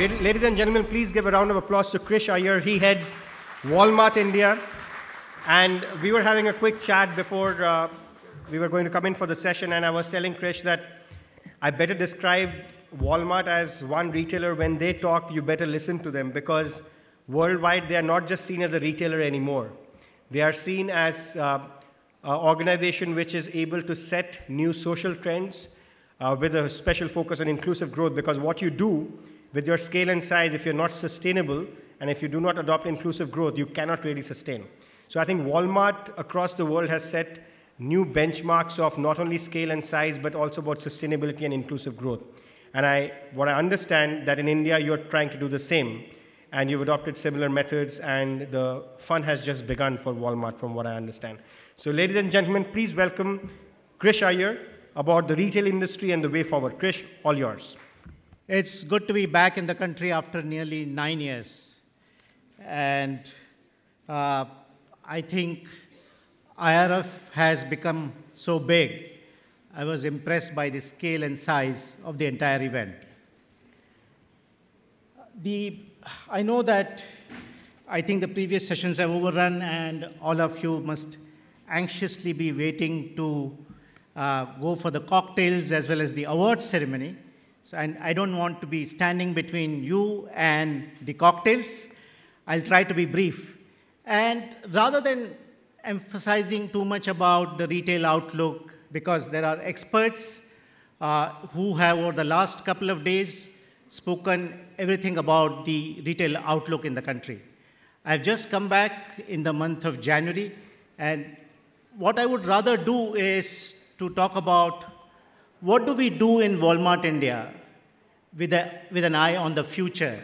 Ladies and gentlemen, please give a round of applause to Krish Iyer. He heads Walmart India. And we were having a quick chat before we were going to come in for the session, and I was telling Krish that I better describe Walmart as one retailer. When they talk, you better listen to them, because worldwide, they are not just seen as a retailer anymore. They are seen as an organization which is able to set new social trends with a special focus on inclusive growth, because what you do with your scale and size, if you're not sustainable and if you do not adopt inclusive growth, you cannot really sustain. So I think Walmart across the world has set new benchmarks of not only scale and size, but also about sustainability and inclusive growth. And what I understand that in India, you're trying to do the same, and you've adopted similar methods, and the fun has just begun for Walmart, from what I understand. So ladies and gentlemen, please welcome Krish Iyer about the retail industry and the way forward. Krish, all yours. It's good to be back in the country after nearly 9 years. And I think IRF has become so big. I was impressed by the scale and size of the entire event. I know that I think the previous sessions have overrun, and all of you must anxiously be waiting to go for the cocktails as well as the awards ceremony. So, and I don't want to be standing between you and the cocktails. I'll try to be brief. And rather than emphasizing too much about the retail outlook, because there are experts who have, over the last couple of days, spoken everything about the retail outlook in the country. I've just come back in the month of January, and what I would rather do is to talk about what do we do in Walmart India with an eye on the future,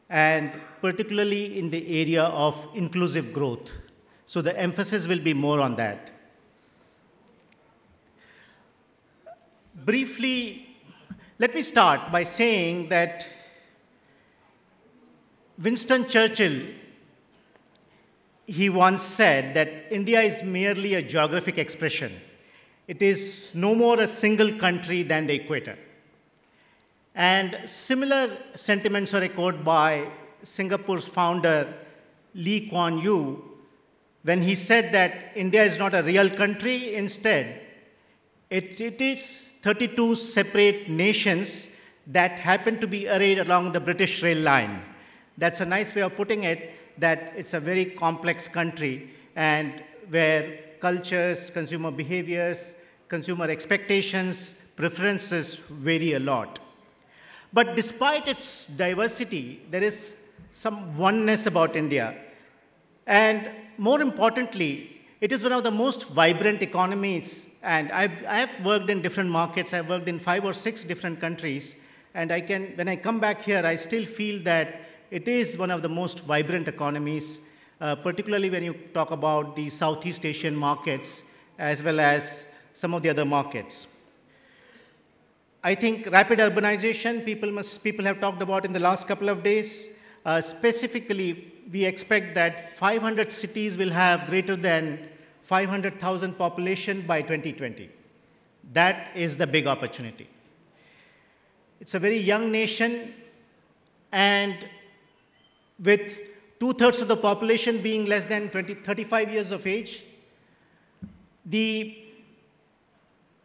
and particularly in the area of inclusive growth. So the emphasis will be more on that. Briefly, let me start by saying that Winston Churchill, he once said that India is merely a geographic expression. It is no more a single country than the equator. And similar sentiments are echoed by Singapore's founder, Lee Kuan Yew, when he said that India is not a real country. Instead, it is 32 separate nations that happen to be arrayed along the British rail line. That's a nice way of putting it, that it's a very complex country, and where cultures, consumer behaviors, consumer expectations, preferences vary a lot. But despite its diversity, there is some oneness about India. And more importantly, it is one of the most vibrant economies. And I have worked in different markets. I've worked in 5 or 6 different countries. And when I come back here, I still feel that it is one of the most vibrant economies, particularly when you talk about the Southeast Asian markets, as well as some of the other markets. I think rapid urbanization, people have talked about in the last couple of days. Specifically, we expect that 500 cities will have greater than 500,000 population by 2020. That is the big opportunity. It's a very young nation, and with 2/3 of the population being less than 35 years of age, the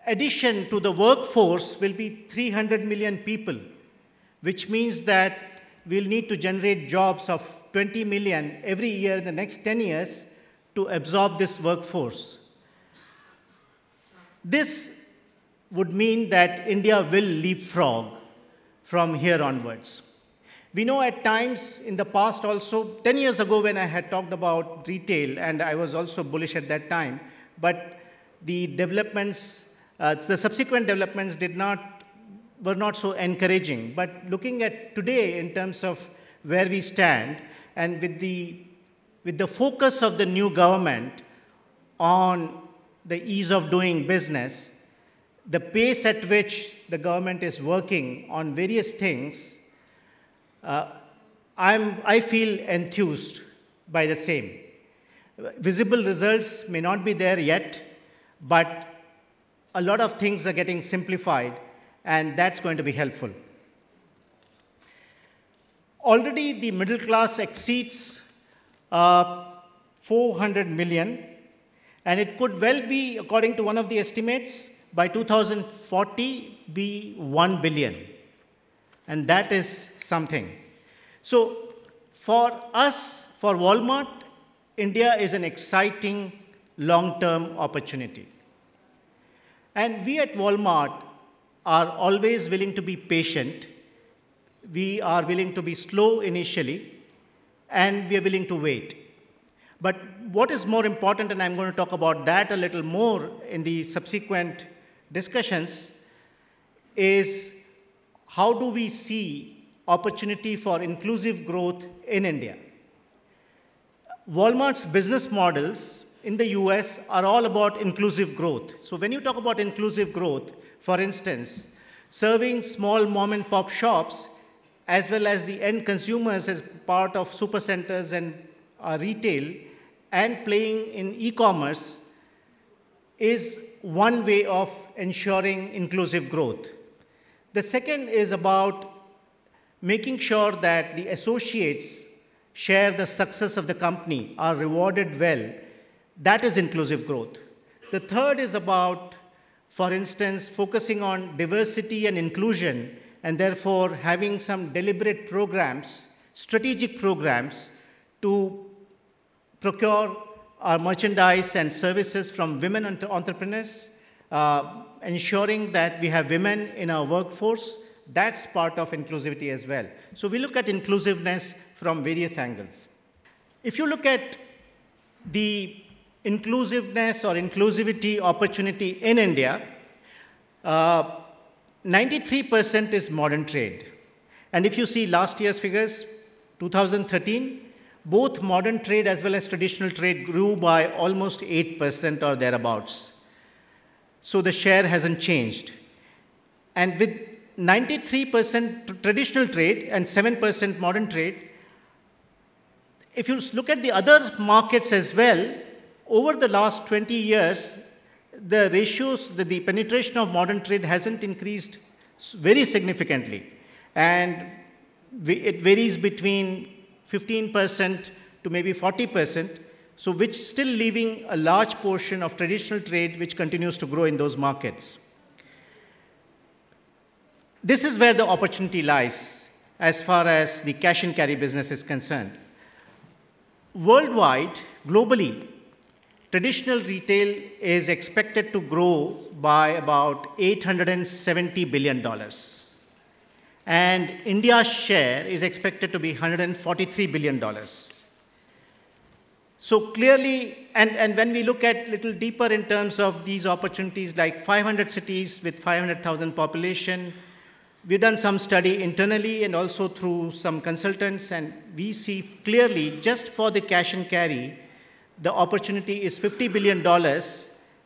addition to the workforce will be 300 million people, which means that we'll need to generate jobs of 20 million every year in the next 10 years to absorb this workforce. This would mean that India will leapfrog from here onwards. We know at times in the past also, 10 years ago when I had talked about retail, and I was also bullish at that time, but the developments, the subsequent developments were not so encouraging. But looking at today in terms of where we stand, and with the focus of the new government on the ease of doing business, the pace at which the government is working on various things, I feel enthused by the same. Visible results may not be there yet, but a lot of things are getting simplified, and that's going to be helpful. Already the middle class exceeds 400 million, and it could well be, according to one of the estimates, by 2040 be 1 billion. And that is something. So for us, for Walmart, India is an exciting long-term opportunity. And we at Walmart are always willing to be patient. We are willing to be slow initially, and we are willing to wait. But what is more important, and I'm going to talk about that a little more in the subsequent discussions, is how do we see opportunity for inclusive growth in India? Walmart's business models in the US are all about inclusive growth. So when you talk about inclusive growth, for instance, serving small mom and pop shops as well as the end consumers as part of supercenters and retail and playing in e-commerce is one way of ensuring inclusive growth. The second is about making sure that the associates share the success of the company, are rewarded well. That is inclusive growth. The third is about, for instance, focusing on diversity and inclusion, and therefore having some deliberate programs, strategic programs, to procure our merchandise and services from women entrepreneurs, ensuring that we have women in our workforce. That's part of inclusivity as well. So we look at inclusiveness from various angles. If you look at the inclusiveness or inclusivity opportunity in India, 93% is modern trade. And if you see last year's figures, 2013, both modern trade as well as traditional trade grew by almost 8% or thereabouts. So the share hasn't changed. And with 93% traditional trade and 7% modern trade, if you look at the other markets as well, over the last 20 years, the ratios, the penetration of modern trade hasn't increased very significantly. And it varies between 15% to maybe 40%, so which still leaving a large portion of traditional trade which continues to grow in those markets. This is where the opportunity lies as far as the cash and carry business is concerned. Worldwide, globally, traditional retail is expected to grow by about $870 billion. And India's share is expected to be $143 billion. So clearly, and when we look at a little deeper in terms of these opportunities, like 500 cities with 500,000 population, we've done some study internally and also through some consultants, and we see clearly just for the cash and carry, the opportunity is $50 billion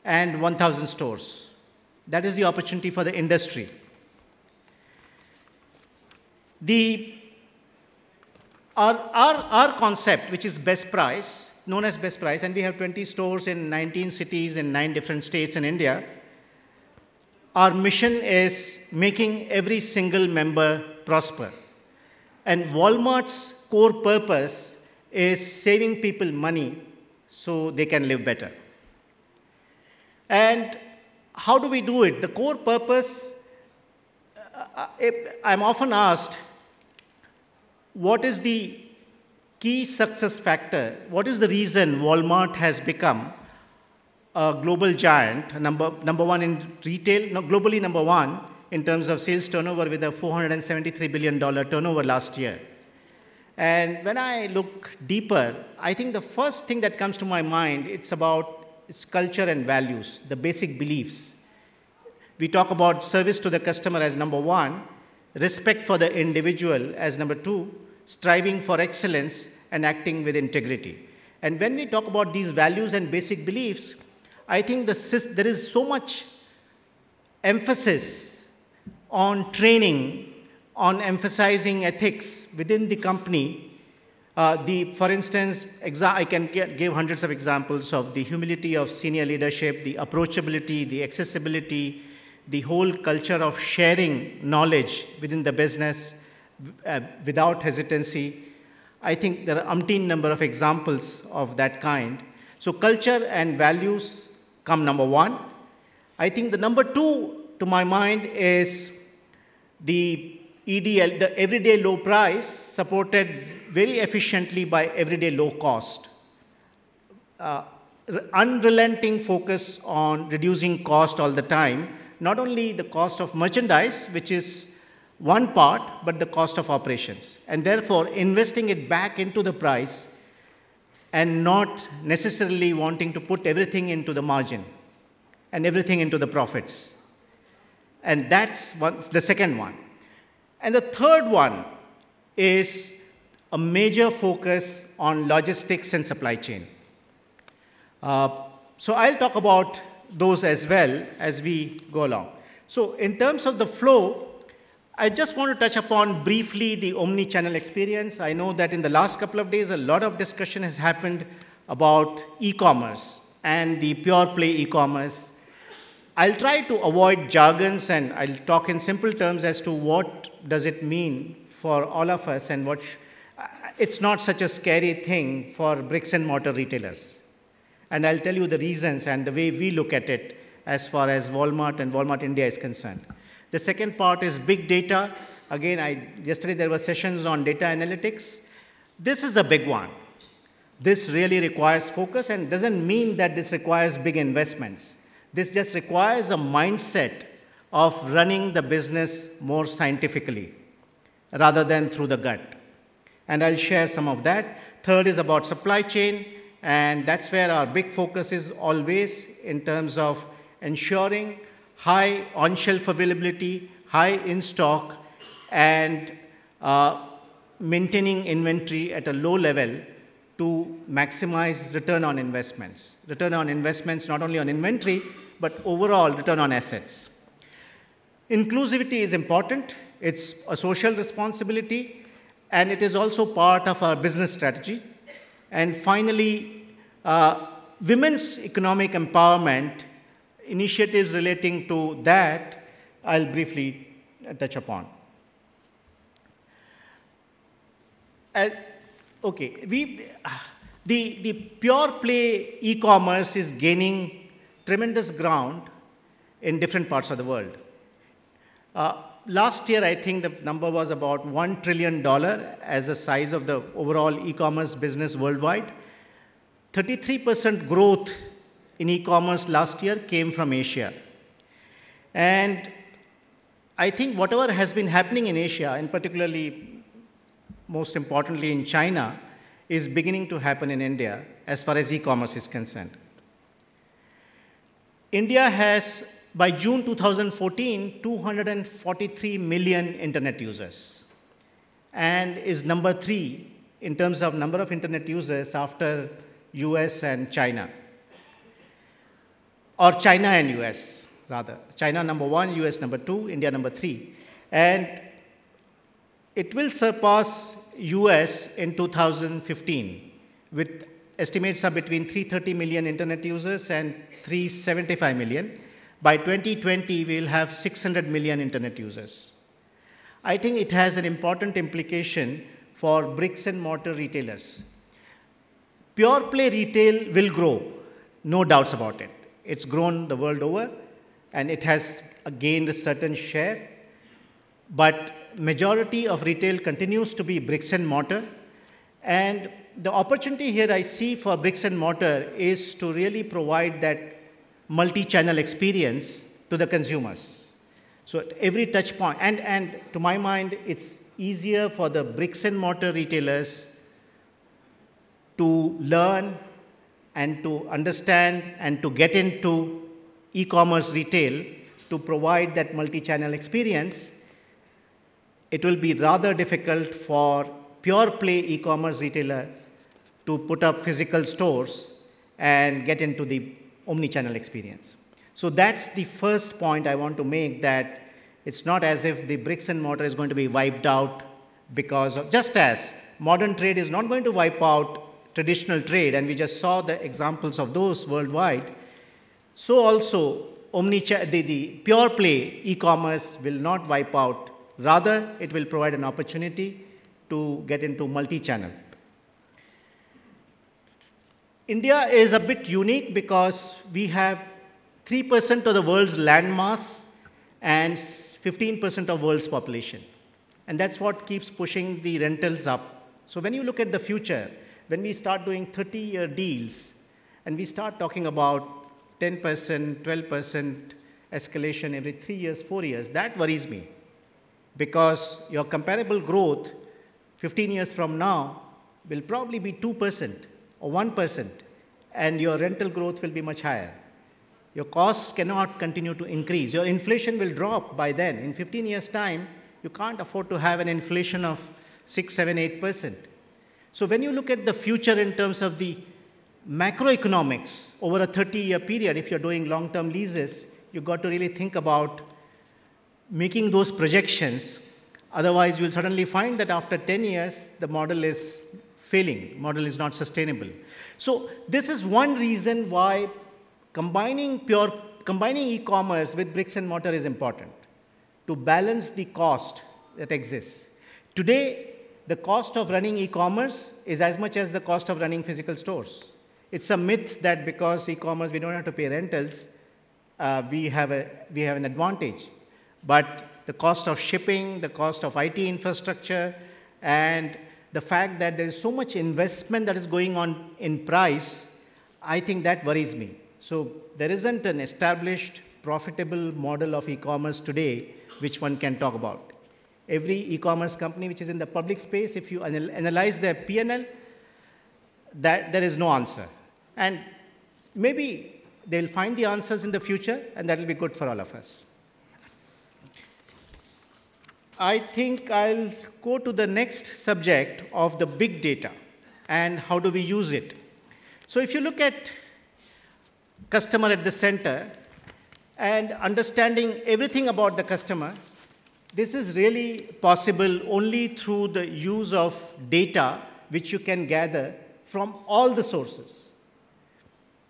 and 1,000 stores. That is the opportunity for the industry. Our concept, which is best price, known as best price, and we have 20 stores in 19 cities in 9 different states in India. Our mission is making every single member prosper. And Walmart's core purpose is saving people money so they can live better. And how do we do it? The core purpose, I'm often asked, what is the key success factor? What is the reason Walmart has become a global giant, number one in retail, no, globally number one in terms of sales turnover with a $473 billion turnover last year? And when I look deeper, I think the first thing that comes to my mind, it's about its culture and values, the basic beliefs. We talk about service to the customer as number one, respect for the individual as number two, striving for excellence and acting with integrity. And when we talk about these values and basic beliefs, I think there is so much emphasis on training, on emphasizing ethics within the company. For instance, I can give hundreds of examples of the humility of senior leadership, the approachability, the accessibility, the whole culture of sharing knowledge within the business, without hesitancy. I think there are umpteen number of examples of that kind. So culture and values come number one. I think the number two, to my mind, is the EDL, the everyday low price, supported very efficiently by everyday low cost. Unrelenting focus on reducing cost all the time, not only the cost of merchandise, which is one part, but the cost of operations. And therefore, investing it back into the price and not necessarily wanting to put everything into the margin and everything into the profits. And that's the second one. And the third one is a major focus on logistics and supply chain. So I'll talk about those as well as we go along. So in terms of the flow, I just want to touch upon briefly the omni-channel experience. I know that in the last couple of days, a lot of discussion has happened about e-commerce and the pure play e-commerce. I'll try to avoid jargons and I'll talk in simple terms as to what does it mean for all of us and it's not such a scary thing for bricks and mortar retailers. And I'll tell you the reasons and the way we look at it as far as Walmart and Walmart India is concerned. The second part is big data. Again, yesterday there were sessions on data analytics. This is a big one. This really requires focus and doesn't mean that this requires big investments. This just requires a mindset of running the business more scientifically rather than through the gut. And I'll share some of that. Third is about supply chain, and that's where our big focus is always in terms of ensuring high on-shelf availability, high in-stock, and maintaining inventory at a low level to maximize return on investments. Return on investments not only on inventory, but overall return on assets. Inclusivity is important. It's a social responsibility, and it is also part of our business strategy. And finally, women's economic empowerment, initiatives relating to that, I'll briefly touch upon. Okay, the pure play e-commerce is gaining tremendous ground in different parts of the world. Last year, I think the number was about $1 trillion as the size of the overall e-commerce business worldwide. 33% growth in e-commerce last year came from Asia. And I think whatever has been happening in Asia, and particularly, most importantly in China, is beginning to happen in India as far as e-commerce is concerned. India has, by June 2014, 243 million internet users and is number 3 in terms of number of internet users after US and China. Or China and US, rather. China number 1, US number 2, India number 3. And it will surpass US in 2015 with estimates of between 330 million internet users and 375 million. By 2020, we'll have 600 million internet users. I think it has an important implication for bricks and mortar retailers. Pure play retail will grow, no doubts about it. It's grown the world over, and it has gained a certain share. But majority of retail continues to be bricks and mortar. And the opportunity here I see for bricks and mortar is to really provide that multi-channel experience to the consumers. So at every touch point, and to my mind, it's easier for the bricks and mortar retailers to learn and to understand and to get into e-commerce retail to provide that multi-channel experience. It will be rather difficult for pure play e-commerce retailers to put up physical stores and get into the omni-channel experience. So that's the first point I want to make, that it's not as if the bricks and mortar is going to be wiped out because of, just as modern trade is not going to wipe out traditional trade, and we just saw the examples of those worldwide, so also the pure play e-commerce will not wipe out Rather, it will provide an opportunity to get into multi-channel. India is a bit unique because we have 3% of the world's land mass and 15% of world's population. And that's what keeps pushing the rentals up. So when you look at the future, when we start doing 30-year deals, and we start talking about 10%, 12% escalation every 3 years, 4 years, that worries me. Because your comparable growth 15 years from now will probably be 2% or 1%, and your rental growth will be much higher. Your costs cannot continue to increase. Your inflation will drop by then. In 15 years' time, you can't afford to have an inflation of 6, 7, 8%. So when you look at the future in terms of the macroeconomics over a 30-year period, if you're doing long-term leases, you've got to really think about making those projections. Otherwise, you'll suddenly find that after 10 years, the model is failing, model is not sustainable. So this is one reason why combining e-commerce with bricks and mortar is important, to balance the cost that exists. Today, the cost of running e-commerce is as much as the cost of running physical stores. It's a myth that because e-commerce we don't have to pay rentals, we have an advantage. But the cost of shipping, the cost of IT infrastructure, and the fact that there is so much investment that is going on in price, I think that worries me. So there isn't an established, profitable model of e-commerce today which one can talk about. Every e-commerce company which is in the public space, if you analyze their P&L, that there is no answer. And maybe they'll find the answers in the future, and that will be good for all of us. I think I'll go to the next subject of the big data and how do we use it. So if you look at customer at the center and understanding everything about the customer, this is really possible only through the use of data which you can gather from all the sources.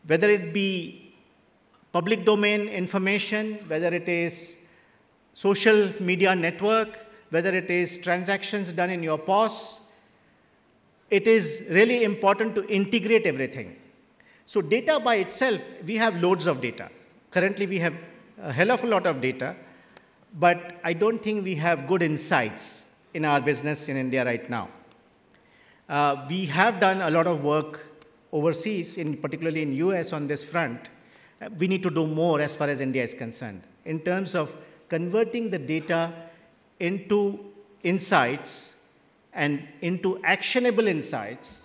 Whether it be public domain information, whether it is social media network, whether it is transactions done in your POS, it is really important to integrate everything. So data by itself, we have loads of data. Currently, we have a hell of a lot of data, but I don't think we have good insights in our business in India right now. We have done a lot of work overseas, particularly in US on this front. We need to do more as far as India is concerned in terms of converting the data into insights and into actionable insights,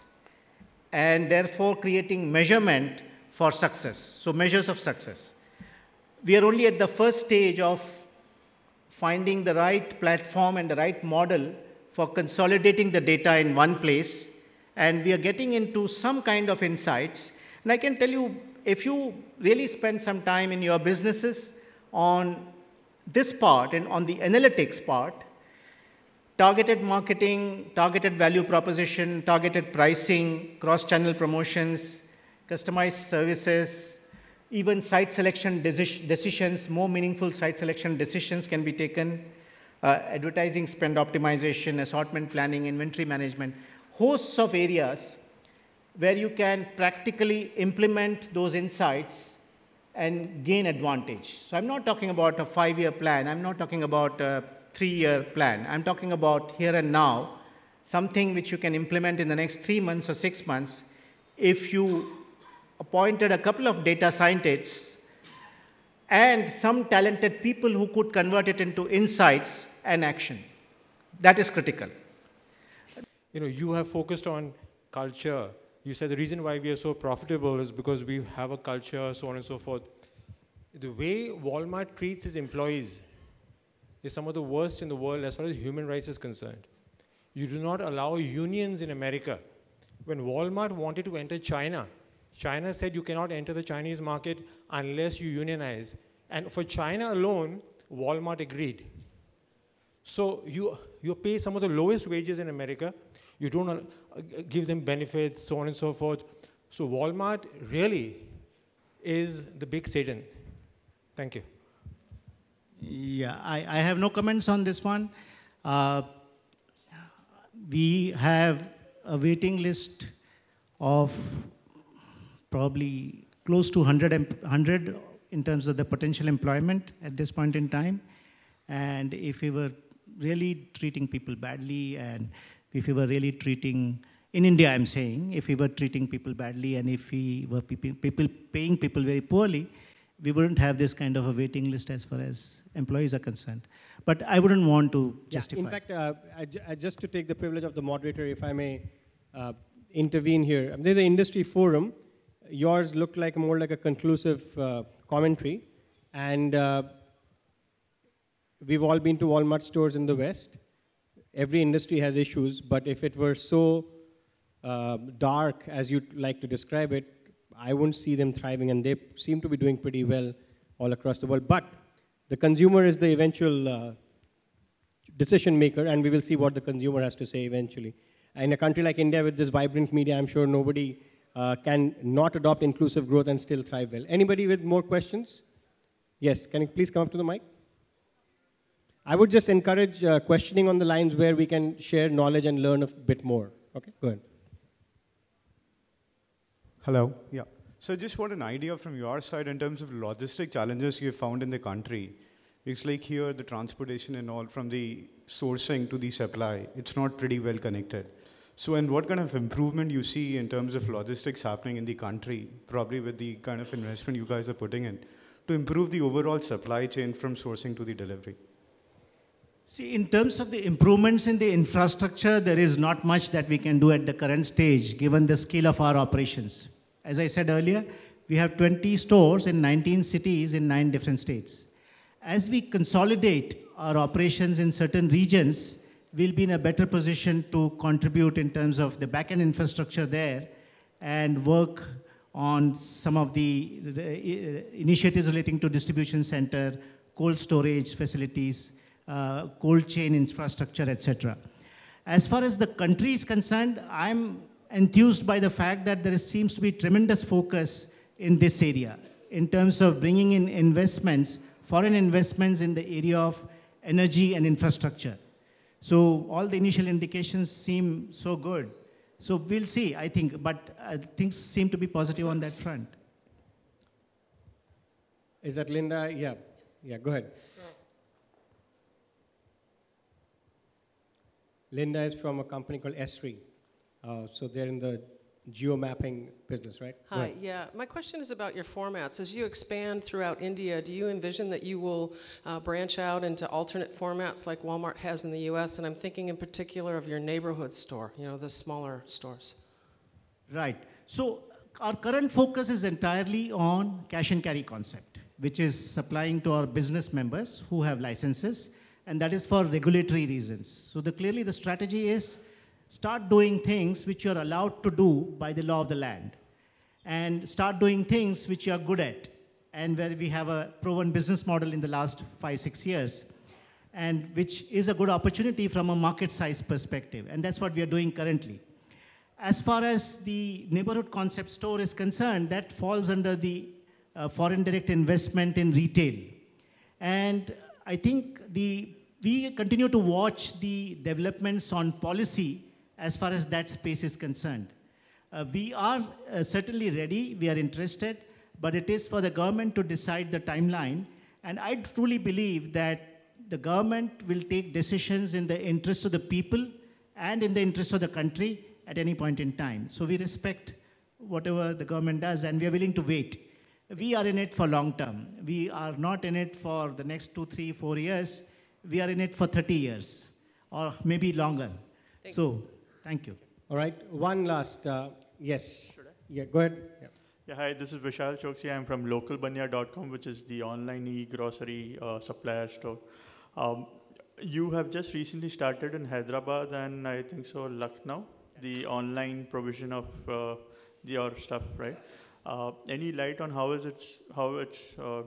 and therefore creating measurement for success, so measures of success. We are only at the first stage of finding the right platform and the right model for consolidating the data in one place, and we are getting into some kind of insights. And I can tell you, if you really spend some time in your businesses on this part and on the analytics part, targeted marketing, targeted value proposition, targeted pricing, cross-channel promotions, customized services, even site selection decisions, more meaningful site selection decisions can be taken, advertising spend optimization, assortment planning, inventory management, hosts of areas where you can practically implement those insights and gain advantage. So I'm not talking about a 5-year plan. I'm not talking about a 3-year plan. I'm talking about here and now, something which you can implement in the next 3 months or 6 months if you appointed a couple of data scientists and some talented people who could convert it into insights and action. That is critical. You know, you have focused on culture. You said the reason why we are so profitable is because we have a culture, so on and so forth. The way Walmart treats its employees is some of the worst in the world as far as human rights is concerned. You do not allow unions in America. When Walmart wanted to enter China, China said you cannot enter the Chinese market unless you unionize. And for China alone, Walmart agreed. So you pay some of the lowest wages in America. You don't give them benefits, so on and so forth. So Walmart really is the big Satan. Thank you. Yeah, I have no comments on this one. Uh, we have a waiting list of probably close to 100 in terms of the potential employment at this point in time. And if we were really treating people badly, and if we were really treating, in India I'm saying, if we were treating people badly and if we were paying people very poorly, we wouldn't have this kind of a waiting list as far as employees are concerned. But I wouldn't want to justify. In fact, just to take the privilege of the moderator, if I may intervene here. There's an industry forum. Yours looked like more like a conclusive commentary. And we've all been to Walmart stores in the West. Every industry has issues, but if it were so dark as you'd like to describe it, I wouldn't see them thriving, and they seem to be doing pretty well all across the world. But the consumer is the eventual decision maker, and we will see what the consumer has to say eventually. In a country like India with this vibrant media, I'm sure nobody can not adopt inclusive growth and still thrive well. Anybody with more questions? Yes, can you please come up to the mic? I would just encourage questioning on the lines where we can share knowledge and learn a bit more. Okay, go ahead. Hello. Yeah. So just want an idea from your side in terms of logistic challenges you have found in the country. It's like here, the transportation and all from the sourcing to the supply, it's not pretty well connected. So, and what kind of improvement you see in terms of logistics happening in the country, probably with the kind of investment you guys are putting in, to improve the overall supply chain from sourcing to the delivery? See, in terms of the improvements in the infrastructure, there is not much that we can do at the current stage, given the scale of our operations. As I said earlier, we have 20 stores in 19 cities in 9 different states. As we consolidate our operations in certain regions, we'll be in a better position to contribute in terms of the back-end infrastructure there and work on some of the initiatives relating to distribution center, cold storage facilities, cold chain infrastructure, etc. As far as the country is concerned, I'm enthused by the fact that there seems to be tremendous focus in this area in terms of bringing in investments, foreign investments in the area of energy and infrastructure. So all the initial indications seem so good. So we'll see, I think, but things seem to be positive on that front. Is that Linda? Yeah. Yeah, go ahead. Linda is from a company called Esri. So they're in the geo-mapping business, right? Hi, yeah. My question is about your formats. As you expand throughout India, do you envision that you will branch out into alternate formats like Walmart has in the US? And I'm thinking in particular of your neighborhood store, you know, the smaller stores. Right. So our current focus is entirely on cash and carry concept, which is supplying to our business members who have licenses, and that is for regulatory reasons. So clearly the strategy is start doing things which you're allowed to do by the law of the land, and start doing things which you are good at, and where we have a proven business model in the last 5-6 years, and which is a good opportunity from a market size perspective, and that's what we are doing currently. As far as the neighborhood concept store is concerned, that falls under the foreign direct investment in retail. And I think we continue to watch the developments on policy as far as that space is concerned. We are certainly ready, we are interested, but it is for the government to decide the timeline. And I truly believe that the government will take decisions in the interest of the people and in the interest of the country at any point in time. So we respect whatever the government does, and we are willing to wait. We are in it for long term. We are not in it for the next 2, 3, 4 years. We are in it for 30 years, or maybe longer. Thank you. All right, one last, yes. Yeah, go ahead. Yeah. Yeah, hi, this is Vishal Chokshi. I'm from localbanya.com, which is the online e-grocery supplier store. You have just recently started in Hyderabad and I think so Lucknow, the online provision of your stuff, right? Any light on how it's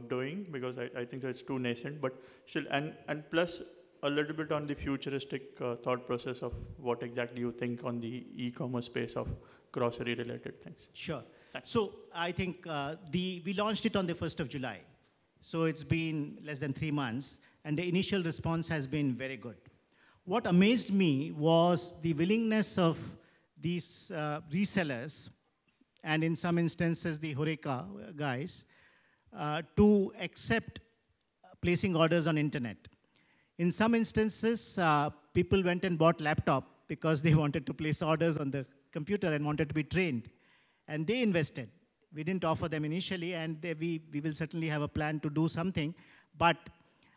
doing? Because I think it's too nascent, but still, and plus a little bit on the futuristic thought process of what exactly you think on the e-commerce space of grocery related things. Sure. Thanks. So I think we launched it on the 1st of July. So it's been less than 3 months, and the initial response has been very good. What amazed me was the willingness of these resellers, and in some instances the Horeca guys, to accept placing orders on internet. In some instances, people went and bought laptop because they wanted to place orders on the computer and wanted to be trained. And they invested. We didn't offer them initially, and we will certainly have a plan to do something. But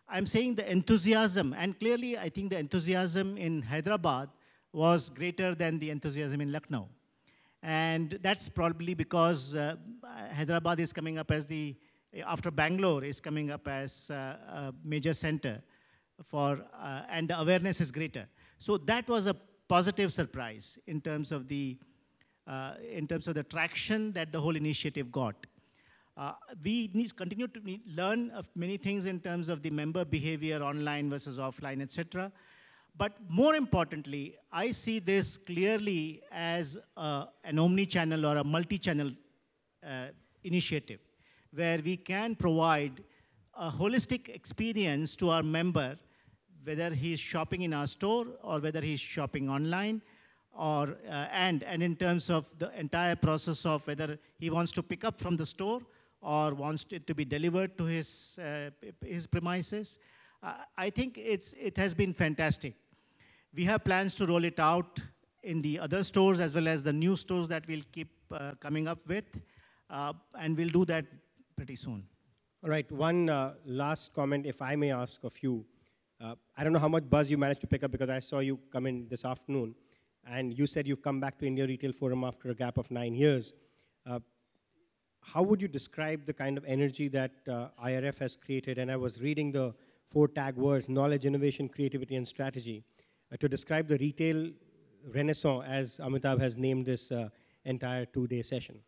I'm saying the enthusiasm, and clearly I think the enthusiasm in Hyderabad was greater than the enthusiasm in Lucknow. And that's probably because Hyderabad is coming up as after Bangalore is coming up as a major center for, and the awareness is greater. So that was a positive surprise in terms of the traction that the whole initiative got. We need to continue to learn of many things in terms of the member behavior, online versus offline, etc. But more importantly, I see this clearly as an omni-channel or a multi-channel initiative, where we can provide a holistic experience to our member, whether he's shopping in our store or whether he's shopping online, or and in terms of the entire process of whether he wants to pick up from the store or wants it to be delivered to his premises. I think it has been fantastic. We have plans to roll it out in the other stores as well as the new stores that we'll keep coming up with, and we'll do that pretty soon. All right, one last comment, if I may ask of you. I don't know how much buzz you managed to pick up, because I saw you come in this afternoon, and you said you've come back to India Retail Forum after a gap of 9 years. How would you describe the kind of energy that IRF has created? And I was reading the 4 tag words: knowledge, innovation, creativity, and strategy, to describe the retail renaissance, as Amitabh has named this entire 2-day session.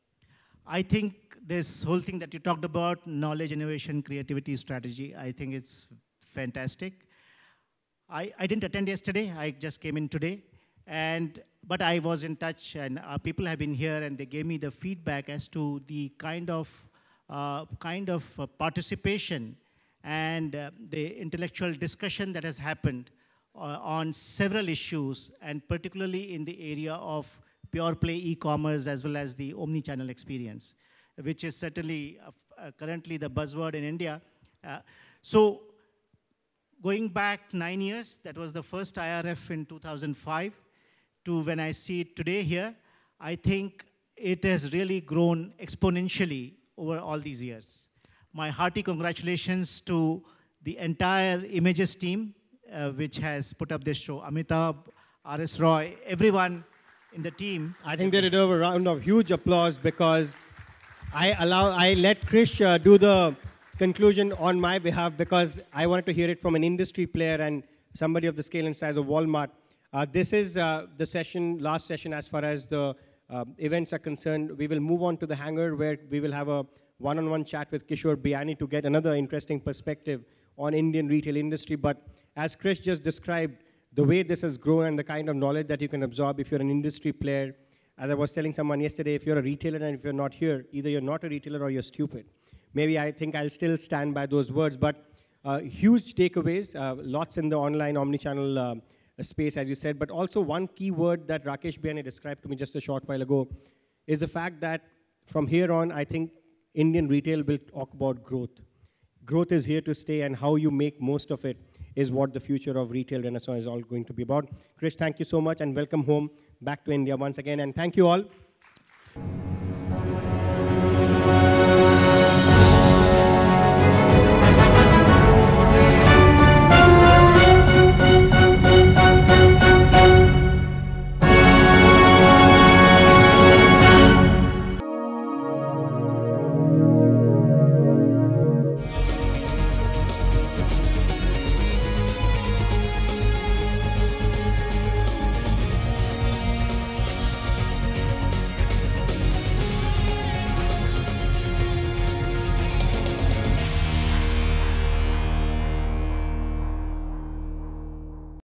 I think this whole thing that you talked about, knowledge, innovation, creativity, strategy, I think it's fantastic. I didn't attend yesterday. I just came in today. But I was in touch, and people have been here, and they gave me the feedback as to the kind of participation and the intellectual discussion that has happened on several issues, and particularly in the area of pure play e-commerce as well as the omni-channel experience, which is certainly currently the buzzword in India. So going back 9 years, that was the first IRF in 2005, to when I see it today here, I think it has really grown exponentially over all these years. My hearty congratulations to the entire Images team, which has put up this show. Amitabh, R.S. Roy, everyone in the team. I think they deserve a round of huge applause, because I let Krish do the conclusion on my behalf, because I wanted to hear it from an industry player and somebody of the scale and size of Walmart. This is the last session as far as the events are concerned. We will move on to the hangar, where we will have a one-on-one chat with Kishore Biani to get another interesting perspective on Indian retail industry. But as Krish just described, the way this has grown and the kind of knowledge that you can absorb if you're an industry player. As I was telling someone yesterday, if you're a retailer and if you're not here, either you're not a retailer or you're stupid. Maybe I think I'll still stand by those words, but huge takeaways, lots in the online omnichannel space, as you said, but also one key word that Rakesh Biani described to me just a short while ago is the fact that from here on, I think Indian retail will talk about growth. Growth is here to stay, and how you make most of it is what the future of retail renaissance is all going to be about. Krish, thank you so much, and welcome home back to India once again, and thank you all.